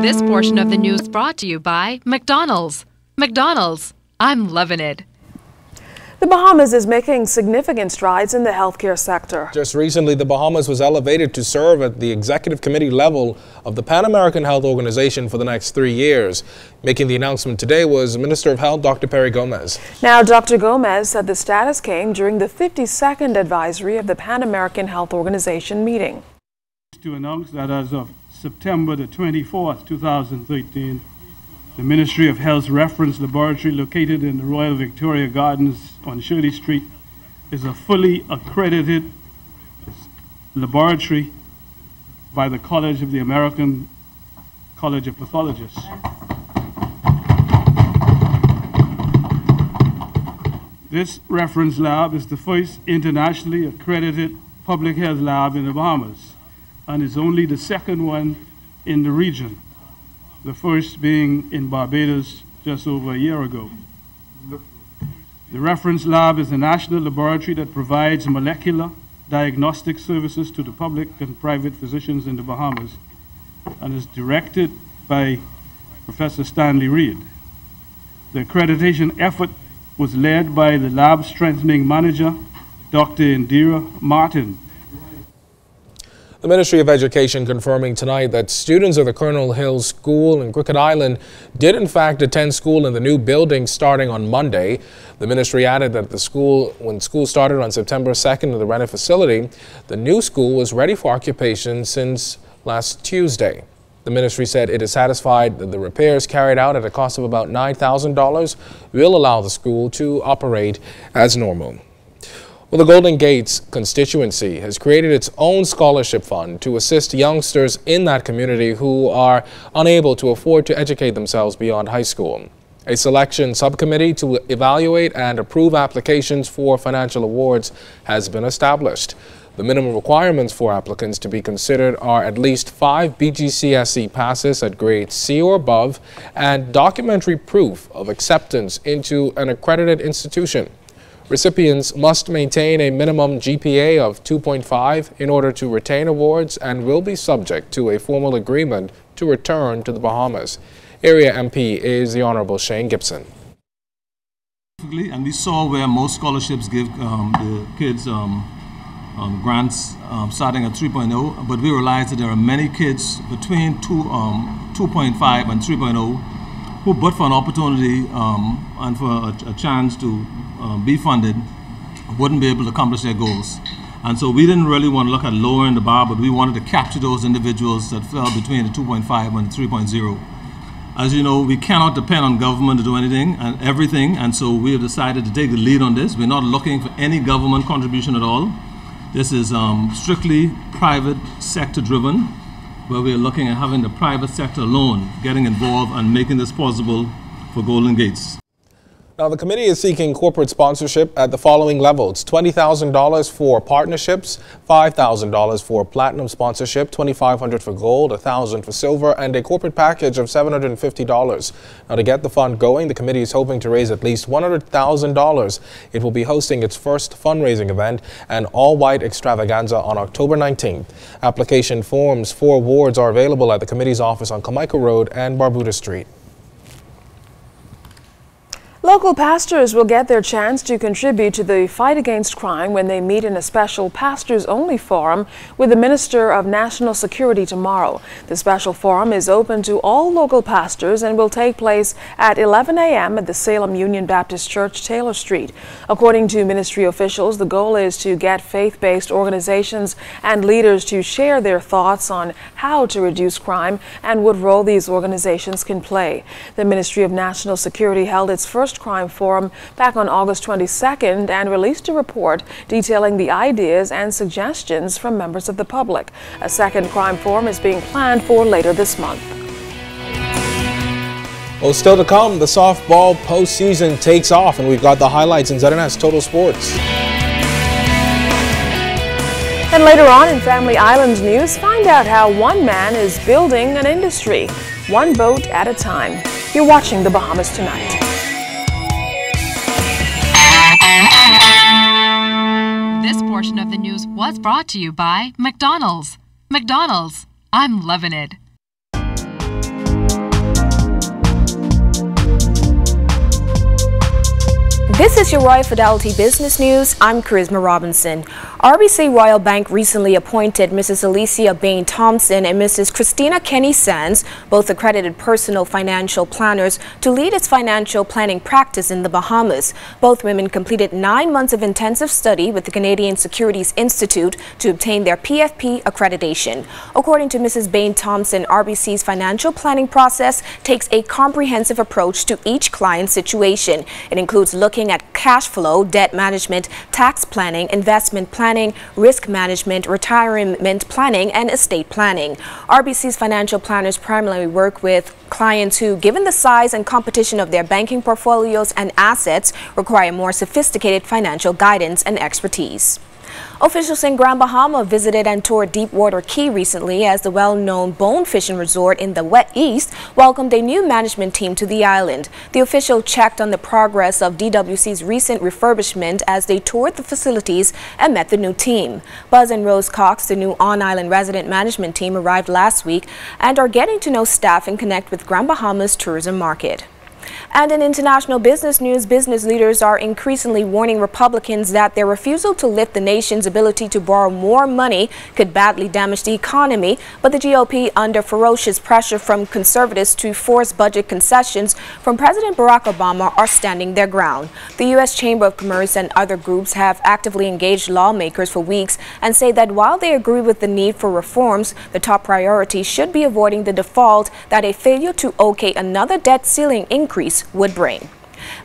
This portion of the news brought to you by McDonald's. McDonald's, I'm loving it. The Bahamas is making significant strides in the healthcare sector. Just recently, the Bahamas was elevated to serve at the executive committee level of the Pan American Health Organization for the next 3 years. Making the announcement today was Minister of Health, Dr. Perry Gomez. Now, Dr. Gomez said the status came during the 52nd advisory of the Pan American Health Organization meeting. To announce that as of September the 24th, 2013, the Ministry of Health's reference laboratory located in the Royal Victoria Gardens on Shirley Street is a fully accredited laboratory by the College of the American College of Pathologists. This reference lab is the first internationally accredited public health lab in the Bahamas and is only the second one in the region, the first being in Barbados just over a year ago. The reference lab is a national laboratory that provides molecular diagnostic services to the public and private physicians in the Bahamas and is directed by Professor Stanley Reed. The accreditation effort was led by the lab strengthening manager, Dr. Indira Martin. The Ministry of Education confirming tonight that students of the Colonel Hill School in Cricket Island did in fact attend school in the new building starting on Monday. The ministry added that when school started on September 2nd in the rented facility, the new school was ready for occupation since last Tuesday. The ministry said it is satisfied that the repairs carried out at a cost of about $9,000 will allow the school to operate as normal. Well, the Golden Gates constituency has created its own scholarship fund to assist youngsters in that community who are unable to afford to educate themselves beyond high school. A selection subcommittee to evaluate and approve applications for financial awards has been established. The minimum requirements for applicants to be considered are at least 5 BGCSE passes at grade C or above and documentary proof of acceptance into an accredited institution. Recipients must maintain a minimum GPA of 2.5 in order to retain awards and will be subject to a formal agreement to return to the Bahamas. Area MP is the Honorable Shane Gibson. And we saw where most scholarships give the kids grants starting at 3.0, but we realized that there are many kids between 2.5 and 3.0 who, but for an opportunity and for a chance to be funded, wouldn't be able to accomplish their goals. And so we didn't really want to look at lowering the bar, but we wanted to capture those individuals that fell between the 2.5 and the 3.0. As you know, we cannot depend on government to do anything and everything, and so we have decided to take the lead on this. We're not looking for any government contribution at all. This is strictly private sector driven, where we are looking at having the private sector alone getting involved and making this possible for Golden Gates. Now, the committee is seeking corporate sponsorship at the following levels: $20,000 for partnerships, $5,000 for platinum sponsorship, $2,500 for gold, $1,000 for silver, and a corporate package of $750. Now, to get the fund going, the committee is hoping to raise at least $100,000. It will be hosting its first fundraising event, an all-white extravaganza, on October 19th. Application forms for awards are available at the committee's office on Kamaica Road and Barbuda Street. Local pastors will get their chance to contribute to the fight against crime when they meet in a special pastors-only forum with the Minister of National Security tomorrow. The special forum is open to all local pastors and will take place at 11 a.m. at the Salem Union Baptist Church, Taylor Street. According to ministry officials, the goal is to get faith-based organizations and leaders to share their thoughts on how to reduce crime and what role these organizations can play. The Ministry of National Security held its first crime forum back on August 22nd and released a report detailing the ideas and suggestions from members of the public. A second crime forum is being planned for later this month. Well, still to come, the softball postseason takes off, and we've got the highlights in ZNS Total Sports. And later on in Family Island news, find out how one man is building an industry, one boat at a time. You're watching The Bahamas Tonight. This portion of the news was brought to you by McDonald's. McDonald's, I'm loving it. This is your Royal Fidelity Business News. I'm Charisma Robinson. RBC Royal Bank recently appointed Mrs. Alicia Bain Thompson and Mrs. Christina Kenny Sands, both accredited personal financial planners, to lead its financial planning practice in the Bahamas. Both women completed 9 months of intensive study with the Canadian Securities Institute to obtain their PFP accreditation. According to Mrs. Bain Thompson, RBC's financial planning process takes a comprehensive approach to each client's situation. It includes looking at cash flow, debt management, tax planning, investment planning, risk management, retirement planning, and estate planning. RBC's financial planners primarily work with clients who, given the size and competition of their banking portfolios and assets, require more sophisticated financial guidance and expertise. Officials in Grand Bahama visited and toured Deepwater Key recently as the well-known bone fishing resort in the Wed East welcomed a new management team to the island. The official checked on the progress of DWC's recent refurbishment as they toured the facilities and met the new team. Buzz and Rose Cox, the new on-island resident management team, arrived last week and are getting to know staff and connect with Grand Bahama's tourism market. And in international business news, business leaders are increasingly warning Republicans that their refusal to lift the nation's ability to borrow more money could badly damage the economy. But the GOP, under ferocious pressure from conservatives to force budget concessions from President Barack Obama, are standing their ground. The U.S. Chamber of Commerce and other groups have actively engaged lawmakers for weeks and say that while they agree with the need for reforms, the top priority should be avoiding the default that a failure to okay another debt ceiling increase would bring.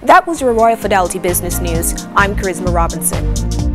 That was your Royal Fidelity Business News. I'm Charisma Robinson.